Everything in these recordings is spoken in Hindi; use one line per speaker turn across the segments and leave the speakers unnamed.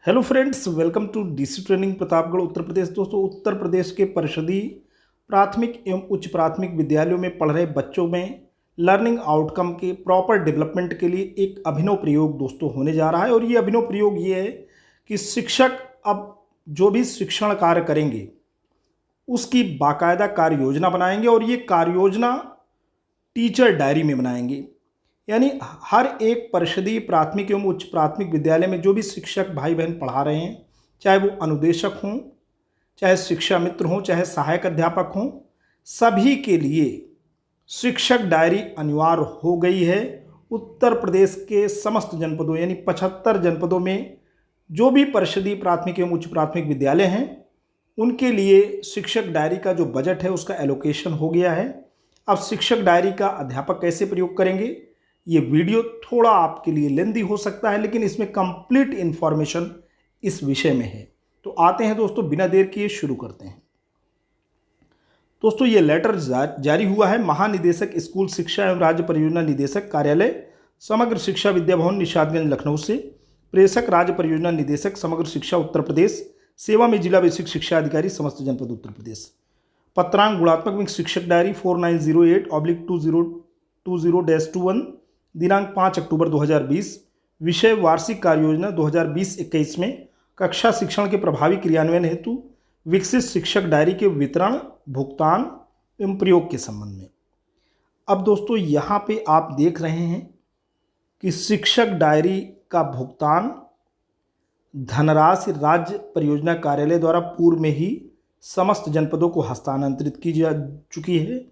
Hello friends, welcome to DC training Pratapgarh Uttar Pradesh. दोस्तों, उत्तर प्रदेश के परिषदीय प्राथमिक एवं उच्च प्राथमिक विद्यालयों में पढ़ रहे बच्चों में लर्निंग आउटकम के प्रॉपर डेवलपमेंट के लिए एक अभिनव प्रयोग दोस्तों होने जा रहा है। और ये अभिनव प्रयोग ये है कि शिक्षक अब जो भी शिक्षण कार्य करेंगे उसकी बाकायदा कार्य योजना बनाएंगे और ये कार्य योजना टीचर डायरी में बनाएंगे। यानी हर एक परिषदीय प्राथमिक एवं उच्च प्राथमिक विद्यालय में जो भी शिक्षक भाई बहन पढ़ा रहे हैं, चाहे वो अनुदेशक हों, चाहे शिक्षा मित्र हों, चाहे सहायक अध्यापक हों, सभी के लिए शिक्षक डायरी अनिवार्य हो गई है। उत्तर प्रदेश के समस्त जनपदों यानी 75 जनपदों में जो भी परिषदीय प्राथमिक एवं उच्च प्राथमिक विद्यालय हैं उनके लिए शिक्षक डायरी का जो बजट है उसका एलोकेशन हो गया है। अब शिक्षक डायरी का अध्यापक कैसे प्रयोग करेंगे, ये वीडियो थोड़ा आपके लिए लेंदी हो सकता है, लेकिन इसमें कंप्लीट इन्फॉर्मेशन इस विषय में है। तो आते हैं दोस्तों, बिना देर किए शुरू करते हैं। दोस्तों, ये लेटर जारी हुआ है महानिदेशक स्कूल शिक्षा एवं राज्य परियोजना निदेशक कार्यालय समग्र शिक्षा विद्या भवन निषादगंज लखनऊ से प्रेषक राज्य परियोजना निदेशक समग्र शिक्षा उत्तर प्रदेश, सेवा में जिला बेसिक शिक्षा अधिकारी समस्त जनपद उत्तर प्रदेश। पत्रांक गुणात्मक में शिक्षक डायरी 4908/2020-21, दिनांक 5 अक्टूबर 2020। विषय वार्षिक कार्य योजना 2020-21 में कक्षा शिक्षण के प्रभावी क्रियान्वयन हेतु विकसित शिक्षक डायरी के वितरण, भुगतान एवं प्रयोग के संबंध में। अब दोस्तों, यहाँ पे आप देख रहे हैं कि शिक्षक डायरी का भुगतान धनराशि राज्य परियोजना कार्यालय द्वारा पूर्व में ही समस्त जनपदों को हस्तांतरित की जा चुकी है,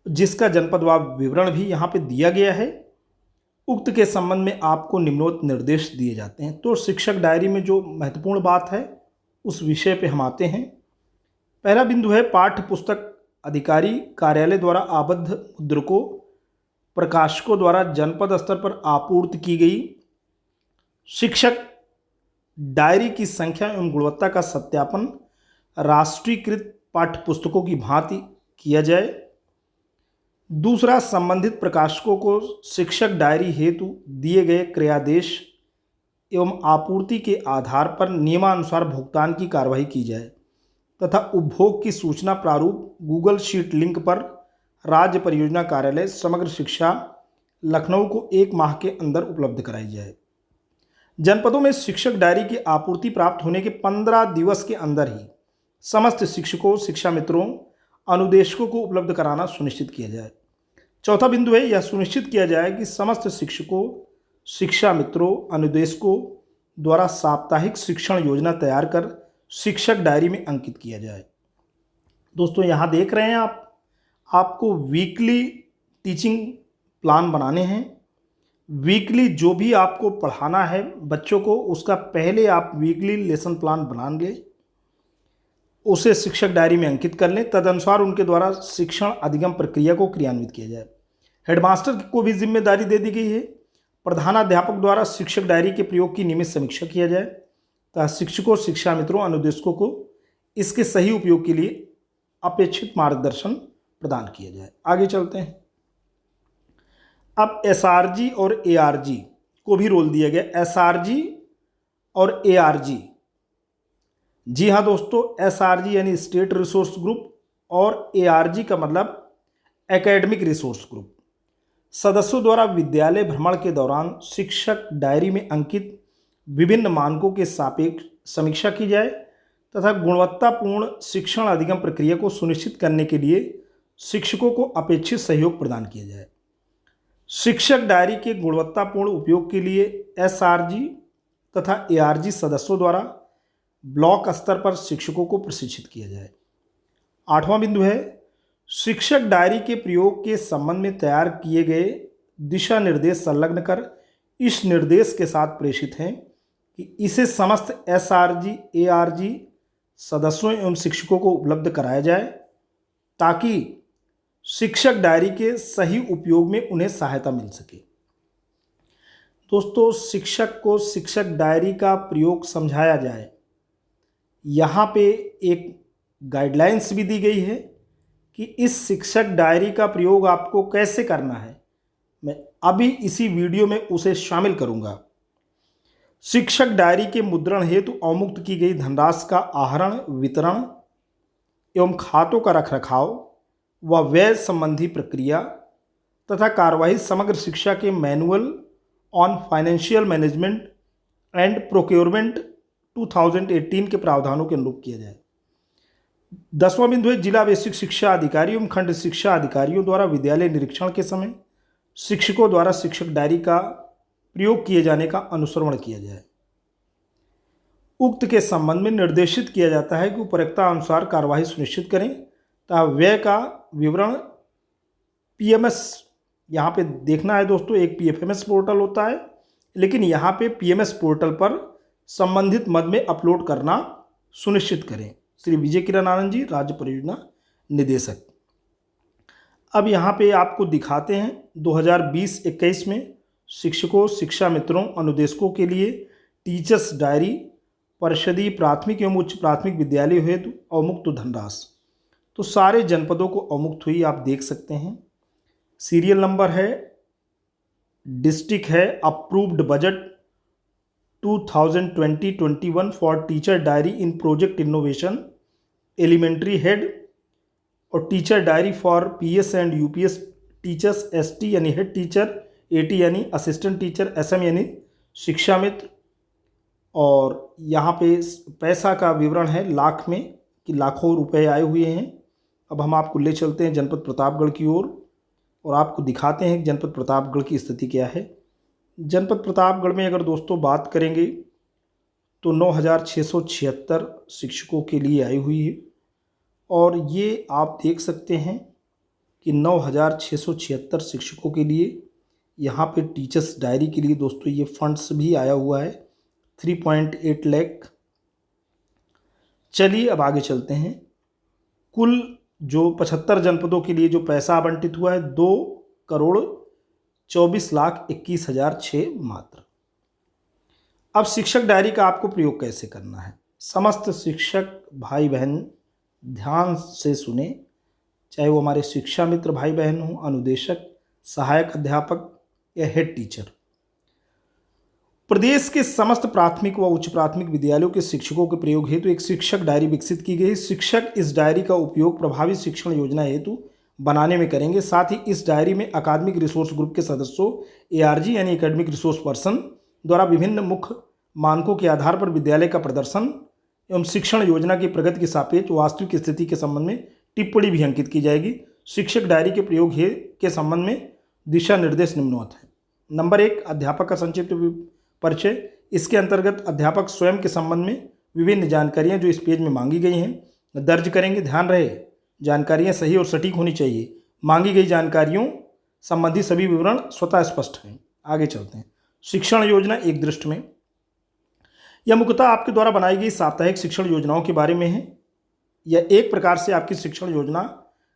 जिसका जनपदवार विवरण भी यहाँ पे दिया गया है। उक्त के संबंध में आपको निम्नोक्त निर्देश दिए जाते हैं। तो शिक्षक डायरी में जो महत्वपूर्ण बात है उस विषय पे हम आते हैं। पहला बिंदु है पाठ्य पुस्तक अधिकारी कार्यालय द्वारा आबद्ध मुद्रकों प्रकाशकों द्वारा जनपद स्तर पर आपूर्ति की गई शिक्षक डायरी की संख्या एवं गुणवत्ता का सत्यापन राष्ट्रीयकृत पाठ्य पुस्तकों की भांति किया जाए। दूसरा, संबंधित प्रकाशकों को शिक्षक डायरी हेतु दिए गए क्रयादेश एवं आपूर्ति के आधार पर नियमानुसार भुगतान की कार्यवाही की जाए तथा उपभोग की सूचना प्रारूप गूगल शीट लिंक पर राज्य परियोजना कार्यालय समग्र शिक्षा लखनऊ को 1 माह के अंदर उपलब्ध कराई जाए। जनपदों में शिक्षक डायरी की आपूर्ति प्राप्त होने के 15 दिवस के अंदर ही समस्त शिक्षकों, शिक्षा मित्रों, अनुदेशकों को उपलब्ध कराना सुनिश्चित किया जाए। चौथा बिंदु है यह सुनिश्चित किया जाए कि समस्त शिक्षकों, शिक्षा मित्रों, अनुदेशकों द्वारा साप्ताहिक शिक्षण योजना तैयार कर शिक्षक डायरी में अंकित किया जाए। दोस्तों, यहाँ देख रहे हैं आपको वीकली टीचिंग प्लान बनाने हैं। वीकली जो भी आपको पढ़ाना है बच्चों को, उसका पहले आप वीकली लेसन प्लान बना लें, उसे शिक्षक डायरी में अंकित कर लें। तदनुसार उनके द्वारा शिक्षण अधिगम प्रक्रिया को क्रियान्वित किया जाए। हेडमास्टर को भी जिम्मेदारी दे दी गई है। प्रधानाध्यापक द्वारा शिक्षक डायरी के प्रयोग की नियमित समीक्षा किया जाए तथा शिक्षकों, शिक्षा मित्रों, अनुदेशकों को इसके सही उपयोग के लिए अपेक्षित मार्गदर्शन प्रदान किया जाए। आगे चलते हैं। अब एसआरजी और एआरजी को भी रोल दिया गया। एसआरजी और एआरजी, जी हाँ दोस्तों, एसआरजी यानी स्टेट रिसोर्स ग्रुप और एआरजी का मतलब एकेडमिक रिसोर्स ग्रुप। सदस्यों द्वारा विद्यालय भ्रमण के दौरान शिक्षक डायरी में अंकित विभिन्न मानकों के सापेक्ष समीक्षा की जाए तथा गुणवत्तापूर्ण शिक्षण अधिगम प्रक्रिया को सुनिश्चित करने के लिए शिक्षकों को अपेक्षित सहयोग प्रदान किया जाए। शिक्षक डायरी के गुणवत्तापूर्ण उपयोग के लिए एसआरजी तथा एआरजी सदस्यों द्वारा ब्लॉक स्तर पर शिक्षकों को प्रशिक्षित किया जाए। 8वां बिंदु है शिक्षक डायरी के प्रयोग के संबंध में तैयार किए गए दिशा निर्देश संलग्न कर इस निर्देश के साथ प्रेषित हैं कि इसे समस्त एसआरजी, एआरजी सदस्यों एवं शिक्षकों को उपलब्ध कराया जाए ताकि शिक्षक डायरी के सही उपयोग में उन्हें सहायता मिल सके। दोस्तों, शिक्षक को शिक्षक डायरी का प्रयोग समझाया जाए, यहाँ पे एक गाइडलाइंस भी दी गई है कि इस शिक्षक डायरी का प्रयोग आपको कैसे करना है। मैं अभी इसी वीडियो में उसे शामिल करूँगा। शिक्षक डायरी के मुद्रण हेतु अवमुक्त की गई धनराशि का आहरण, वितरण एवं खातों का रखरखाव व व्यय संबंधी प्रक्रिया तथा कार्यवाही समग्र शिक्षा के manual on financial management and procurement 2018 के प्रावधानों के अनुरूप किया जाए। 10वां बिंदु है जिला बेसिक शिक्षा अधिकारी एवं खंड शिक्षा अधिकारियों द्वारा विद्यालय निरीक्षण के समय शिक्षकों द्वारा शिक्षक डायरी का प्रयोग किए जाने का अनुश्रवण किया जाए। उक्त के संबंध में निर्देशित किया जाता है कि उपरोक्ता अनुसार कार्यवाही सुनिश्चित करें तथा व्यय का विवरण पीएमएस, यहाँ पे देखना है दोस्तों, एक पीएफएमएस पोर्टल होता है, लेकिन यहाँ पे पीएमएस पोर्टल पर संबंधित मद में अपलोड करना सुनिश्चित करें। श्री विजय किरण आनंद जी, राज्य परियोजना निदेशक। अब यहाँ पे आपको दिखाते हैं 2020-21 में शिक्षकों, शिक्षा मित्रों, अनुदेशकों के लिए टीचर्स डायरी परिषदीय प्राथमिक एवं उच्च प्राथमिक विद्यालय हेतु अवमुक्त धनराशि। तो सारे जनपदों को अवमुक्त हुई आप देख सकते हैं। सीरियल नंबर है, डिस्ट्रिक्ट है, approved budget 2020-21 for teacher diary in project innovation elementary head और teacher diary for PS and UPS teachers, ST यानी हेड टीचर, एटी यानी असिस्टेंट टीचर, एसएम यानी शिक्षा मित्र। और यहाँ पे पैसा का विवरण है लाख में कि लाखों रुपए आए हुए हैं। अब हम आपको ले चलते हैं जनपद प्रतापगढ़ की ओर और आपको दिखाते हैं कि जनपद प्रतापगढ़ की स्थिति क्या है। जनपद प्रतापगढ़ में अगर दोस्तों बात करेंगे तो 9,676 शिक्षकों के लिए आई हुई है और ये आप देख सकते हैं कि 9,676 शिक्षकों के लिए यहाँ पे टीचर्स डायरी के लिए दोस्तों ये फंड्स भी आया हुआ है 3.8 लाख। चलिए अब आगे चलते हैं। कुल जो 75 जनपदों के लिए जो पैसा आवंटित हुआ है 2,24,21,006 मात्र। अब शिक्षक डायरी का आपको प्रयोग कैसे करना है। समस्त शिक्षक भाई बहन ध्यान से सुने, चाहे वो हमारे शिक्षा मित्र भाई बहन हों, अनुदेशक, सहायक अध्यापक या हेड टीचर। प्रदेश के समस्त प्राथमिक व उच्च प्राथमिक विद्यालयों के शिक्षकों के प्रयोग हेतु एक शिक्षक डायरी विकसित की गई। शिक्षक इस डायरी का उपयोग प्रभावी शिक्षण योजना हेतु बनाने में करेंगे। साथ ही इस डायरी में अकादमिक रिसोर्स ग्रुप के सदस्यों, एआरजी यानी एकेडमिक रिसोर्स पर्सन द्वारा विभिन्न मुख्य मानकों के आधार पर विद्यालय का प्रदर्शन एवं शिक्षण योजना की प्रगति के सापेक्ष वास्तविक स्थिति के संबंध में टिप्पणी भी अंकित की जाएगी। शिक्षक डायरी के प्रयोग के संबंध में दिशा निर्देश निम्नवत है। नंबर 1, अध्यापक का संक्षिप्त परिचय। इसके अंतर्गत अध्यापक स्वयं के संबंध में विभिन्न जानकारियां जो इस पेज में मांगी गई हैं दर्ज करेंगे। ध्यान रहे जानकारियां सही और सटीक होनी चाहिए। मांगी गई जानकारियों संबंधी सभी विवरण स्वतः स्पष्ट हैं। आगे चलते हैं। शिक्षण योजना एक दृष्टि में, यह मुख्यतः आपके द्वारा बनाई गई साप्ताहिक शिक्षण योजनाओं के बारे में है। यह एक प्रकार से आपकी शिक्षण योजना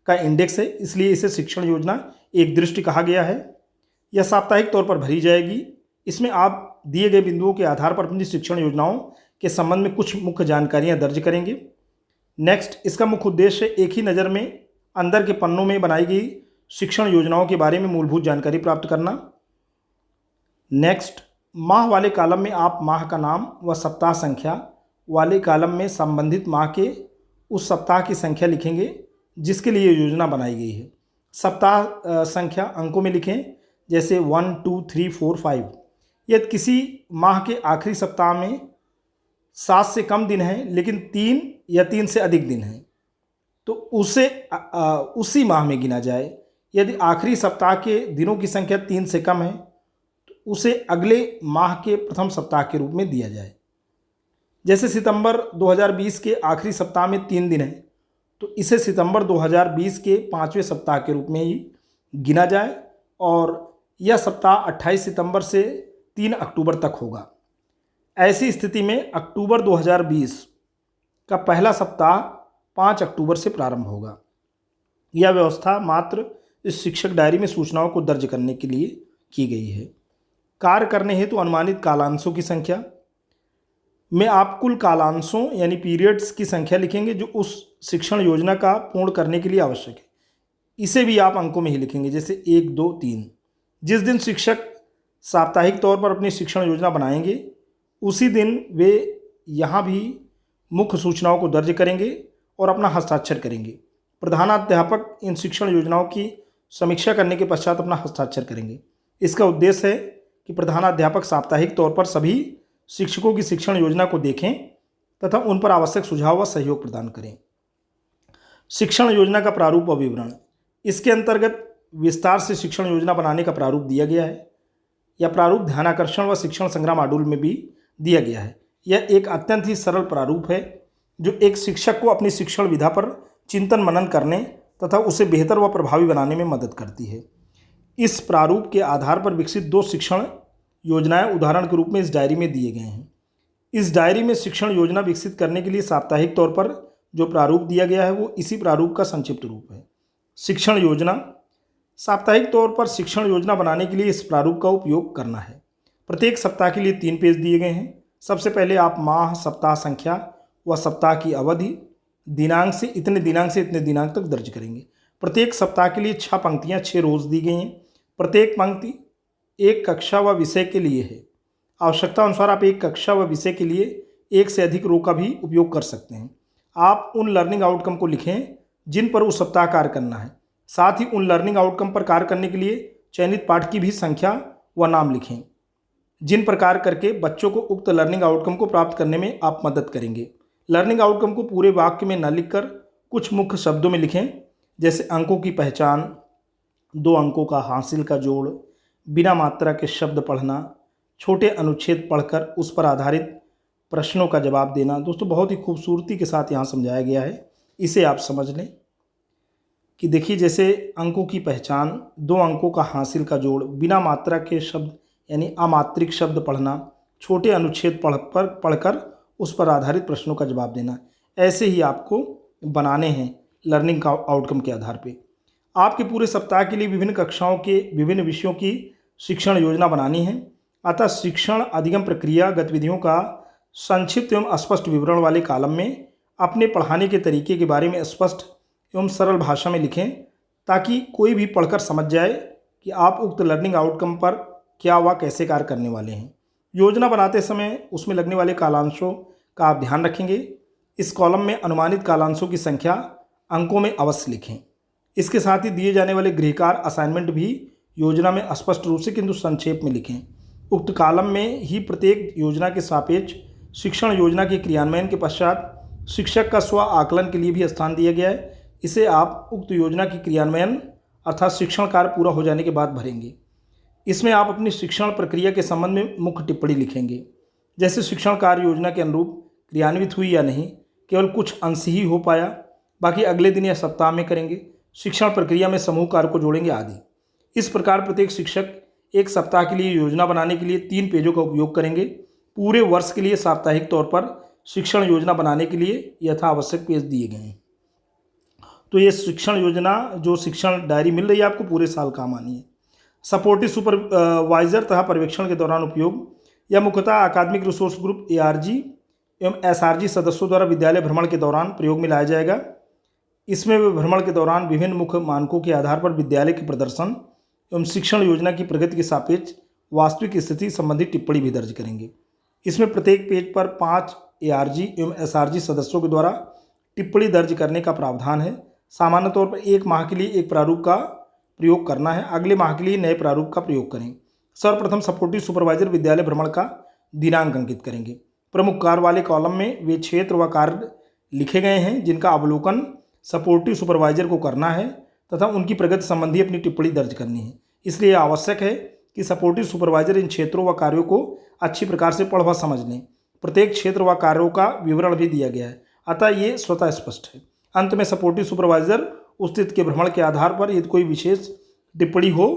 का इंडेक्स है, इसलिए इसे शिक्षण योजना एक दृष्टि कहा गया है। यह साप्ताहिक तौर पर भरी जाएगी। इसमें आप दिए गए बिंदुओं के आधार पर अपनी शिक्षण योजनाओं के संबंध में कुछ मुख्य जानकारियां दर्ज करेंगे। नेक्स्ट, इसका मुख्य उद्देश्य एक ही नज़र में अंदर के पन्नों में बनाई गई शिक्षण योजनाओं के बारे में मूलभूत जानकारी प्राप्त करना। नेक्स्ट, माह वाले कॉलम में आप माह का नाम व सप्ताह संख्या वाले कॉलम में संबंधित माह के उस सप्ताह की संख्या लिखेंगे जिसके लिए योजना बनाई गई है। सप्ताह संख्या अंकों में लिखें, जैसे 1, 2, 3, 4, 5। यदि किसी माह के आखिरी सप्ताह में 7 से कम दिन हैं लेकिन 3 या 3 से अधिक दिन हैं तो उसे उसी माह में गिना जाए। यदि आखिरी सप्ताह के दिनों की संख्या 3 से कम है तो उसे अगले माह के प्रथम सप्ताह के रूप में दिया जाए। जैसे सितंबर 2020 के आखिरी सप्ताह में 3 दिन है तो इसे सितंबर 2020 के 5वें सप्ताह के रूप में ही गिना जाए और यह सप्ताह 28 सितंबर से 3 अक्टूबर तक होगा। ऐसी स्थिति में अक्टूबर 2020 का पहला सप्ताह 5 अक्टूबर से प्रारंभ होगा। यह व्यवस्था मात्र इस शिक्षक डायरी में सूचनाओं को दर्ज करने के लिए की गई है। कार्य करने हेतु अनुमानित कालांशों की संख्या में आप कुल कालांशों यानी पीरियड्स की संख्या लिखेंगे जो उस शिक्षण योजना का पूर्ण करने के लिए आवश्यक है। इसे भी आप अंकों में ही लिखेंगे, जैसे 1, 2, 3। जिस दिन शिक्षक साप्ताहिक तौर पर अपनी शिक्षण योजना बनाएंगे उसी दिन वे यहाँ भी मुख्य सूचनाओं को दर्ज करेंगे और अपना हस्ताक्षर करेंगे। प्रधानाध्यापक इन शिक्षण योजनाओं की समीक्षा करने के पश्चात अपना हस्ताक्षर करेंगे। इसका उद्देश्य है कि प्रधानाध्यापक साप्ताहिक तौर पर सभी शिक्षकों की शिक्षण योजना को देखें तथा उन पर आवश्यक सुझाव व सहयोग प्रदान करें। शिक्षण योजना का प्रारूप व विवरण। इसके अंतर्गत विस्तार से शिक्षण योजना बनाने का प्रारूप दिया गया है। यह प्रारूप ध्यानाकर्षण व शिक्षण संग्रह मॉड्यूल में भी दिया गया है। यह एक अत्यंत ही सरल प्रारूप है जो एक शिक्षक को अपनी शिक्षण विधा पर चिंतन मनन करने तथा उसे बेहतर व प्रभावी बनाने में मदद करती है। इस प्रारूप के आधार पर विकसित 2 शिक्षण योजनाएं उदाहरण के रूप में इस डायरी में दिए गए हैं। इस डायरी में शिक्षण योजना विकसित करने के लिए साप्ताहिक तौर पर जो प्रारूप दिया गया है वो इसी प्रारूप का संक्षिप्त रूप है। शिक्षण योजना। साप्ताहिक तौर पर शिक्षण योजना बनाने के लिए इस प्रारूप का उपयोग करना है। प्रत्येक सप्ताह के लिए 3 पेज दिए गए हैं। सबसे पहले आप माह, सप्ताह संख्या व सप्ताह की अवधि, दिनांक से इतने दिनांक तक दर्ज करेंगे। प्रत्येक सप्ताह के लिए 6 पंक्तियाँ 6 रोज दी गई हैं। प्रत्येक पंक्ति एक कक्षा व विषय के लिए है। आवश्यकता अनुसार आप एक कक्षा व विषय के लिए एक से अधिक रो का भी उपयोग कर सकते हैं। आप उन लर्निंग आउटकम को लिखें जिन पर उस सप्ताह कार्य करना है। साथ ही उन लर्निंग आउटकम पर कार्य करने के लिए चयनित पाठ की भी संख्या व नाम लिखें जिन पर कार्य करके बच्चों को उक्त लर्निंग आउटकम को प्राप्त करने में आप मदद करेंगे। लर्निंग आउटकम को पूरे वाक्य में न लिखकर कुछ मुख्य शब्दों में लिखें, जैसे अंकों की पहचान, 2 अंकों का हासिल का जोड़, बिना मात्रा के शब्द पढ़ना, छोटे अनुच्छेद पढ़कर उस पर आधारित प्रश्नों का जवाब देना। दोस्तों बहुत ही खूबसूरती के साथ यहाँ समझाया गया है, इसे आप समझ लें कि देखिए जैसे अंकों की पहचान, 2 अंकों का हासिल का जोड़, बिना मात्रा के शब्द यानी अमात्रिक शब्द पढ़ना, छोटे अनुच्छेद पढ़कर उस पर आधारित प्रश्नों का जवाब देना। ऐसे ही आपको बनाने हैं लर्निंग का आउटकम के आधार पे। आपके पूरे सप्ताह के लिए विभिन्न कक्षाओं के विभिन्न विषयों की शिक्षण योजना बनानी है। अतः शिक्षण अधिगम प्रक्रिया गतिविधियों का संक्षिप्त एवं स्पष्ट विवरण वाले कॉलम में अपने पढ़ाने के तरीके के बारे में स्पष्ट एवं सरल भाषा में लिखें ताकि कोई भी पढ़कर समझ जाए कि आप उक्त लर्निंग आउटकम पर क्या व कैसे कार्य करने वाले हैं। योजना बनाते समय उसमें लगने वाले कालांशों का आप ध्यान रखेंगे। इस कॉलम में अनुमानित कालांशों की संख्या अंकों में अवश्य लिखें। इसके साथ ही दिए जाने वाले गृहकार असाइनमेंट भी योजना में स्पष्ट रूप से किंतु संक्षेप में लिखें। उक्त कॉलम में ही प्रत्येक योजना के सापेक्ष शिक्षण योजना के क्रियान्वयन के पश्चात शिक्षक का स्व आकलन के लिए भी स्थान दिया गया है। इसे आप उक्त योजना की क्रियान्वयन अर्थात शिक्षण कार्य पूरा हो जाने के बाद भरेंगे। इसमें आप अपनी शिक्षण प्रक्रिया के संबंध में मुख्य टिप्पणी लिखेंगे, जैसे शिक्षण कार्य योजना के अनुरूप क्रियान्वित हुई या नहीं, केवल कुछ अंश ही हो पाया, बाकी अगले दिन या सप्ताह में करेंगे, शिक्षण प्रक्रिया में समूह कार्य को जोड़ेंगे आदि। इस प्रकार प्रत्येक शिक्षक एक सप्ताह के लिए योजना बनाने के लिए 3 पेजों का उपयोग करेंगे। पूरे वर्ष के लिए साप्ताहिक तौर पर शिक्षण योजना बनाने के लिए यथावश्यक पेज दिए गए हैं। तो ये शिक्षण योजना जो शिक्षण डायरी मिल रही है आपको पूरे साल काम आनी है। सपोर्टिव सुपरवाइजर तथा पर्यवेक्षण के दौरान उपयोग। यह मुख्यतः अकादमिक रिसोर्स ग्रुप ARG एवं SRG सदस्यों द्वारा विद्यालय भ्रमण के दौरान प्रयोग में लाया जाएगा। इसमें वे भ्रमण के दौरान विभिन्न मुख्य मानकों के आधार पर विद्यालय के प्रदर्शन एवं शिक्षण योजना की प्रगति के सापेक्ष वास्तविक स्थिति संबंधी टिप्पणी भी दर्ज करेंगे। इसमें प्रत्येक पेज पर 5 ARG एवं SRG सदस्यों के द्वारा टिप्पणी दर्ज करने का प्रावधान है। सामान्य तौर पर 1 माह के लिए एक प्रारूप का प्रयोग करना है, अगले माह के लिए नए प्रारूप का प्रयोग करें। सर्वप्रथम सपोर्टिव सुपरवाइजर विद्यालय भ्रमण का दिनांक अंकित करेंगे। प्रमुख कार्य वाले कॉलम में वे क्षेत्र व कार्य लिखे गए हैं जिनका अवलोकन सपोर्टिव सुपरवाइजर को करना है तथा उनकी प्रगति संबंधी अपनी टिप्पणी दर्ज करनी है। इसलिए आवश्यक है कि सपोर्टिव सुपरवाइजर इन क्षेत्रों व कार्यों को अच्छी प्रकार से पढ़ व समझ लें। प्रत्येक क्षेत्र व कार्यों का विवरण भी दिया गया है, अतः ये स्वतः स्पष्ट है। अंत में सपोर्टिव सुपरवाइजर उस तिथि के भ्रमण के आधार पर यदि कोई विशेष टिप्पणी हो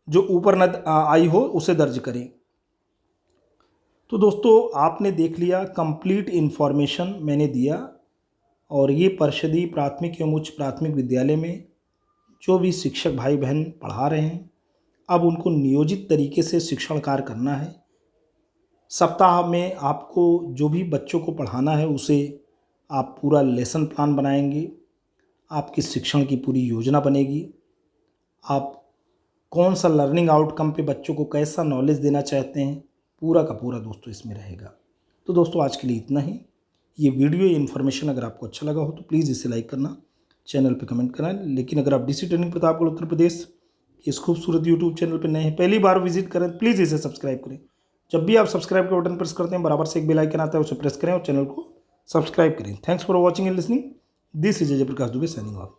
जो ऊपर न आई हो उसे दर्ज करें। तो दोस्तों आपने देख लिया, कंप्लीट इन्फॉर्मेशन मैंने दिया और ये परिषदीय प्राथमिक एवं उच्च प्राथमिक विद्यालय में जो भी शिक्षक भाई बहन पढ़ा रहे हैं अब उनको नियोजित तरीके से शिक्षण कार्य करना है। सप्ताह में आपको जो भी बच्चों को पढ़ाना है उसे आप पूरा लेसन प्लान बनाएंगे, आपकी शिक्षण की पूरी योजना बनेगी, आप कौन सा लर्निंग आउटकम पे बच्चों को कैसा नॉलेज देना चाहते हैं पूरा का पूरा दोस्तों इसमें रहेगा। तो दोस्तों आज के लिए इतना ही। ये वीडियो इन्फॉर्मेशन अगर आपको अच्छा लगा हो तो प्लीज़ इसे लाइक करना, चैनल पे कमेंट करना। लेकिन अगर आप डीसी ट्रेनिंग प्रतापगढ़ उत्तर प्रदेश इस खूबसूरत यूट्यूब चैनल पे नए हैं, पहली बार विजिट करें, प्लीज़ इसे सब्सक्राइब करें। जब भी आप सब्सक्राइब का बटन प्रेस करते हैं बराबर से एक बेल आइकन आता है, उसे प्रेस करें और चैनल को सब्सक्राइब करें। Thanks for watching and listening. This is Ajay Prakash Dubey signing off.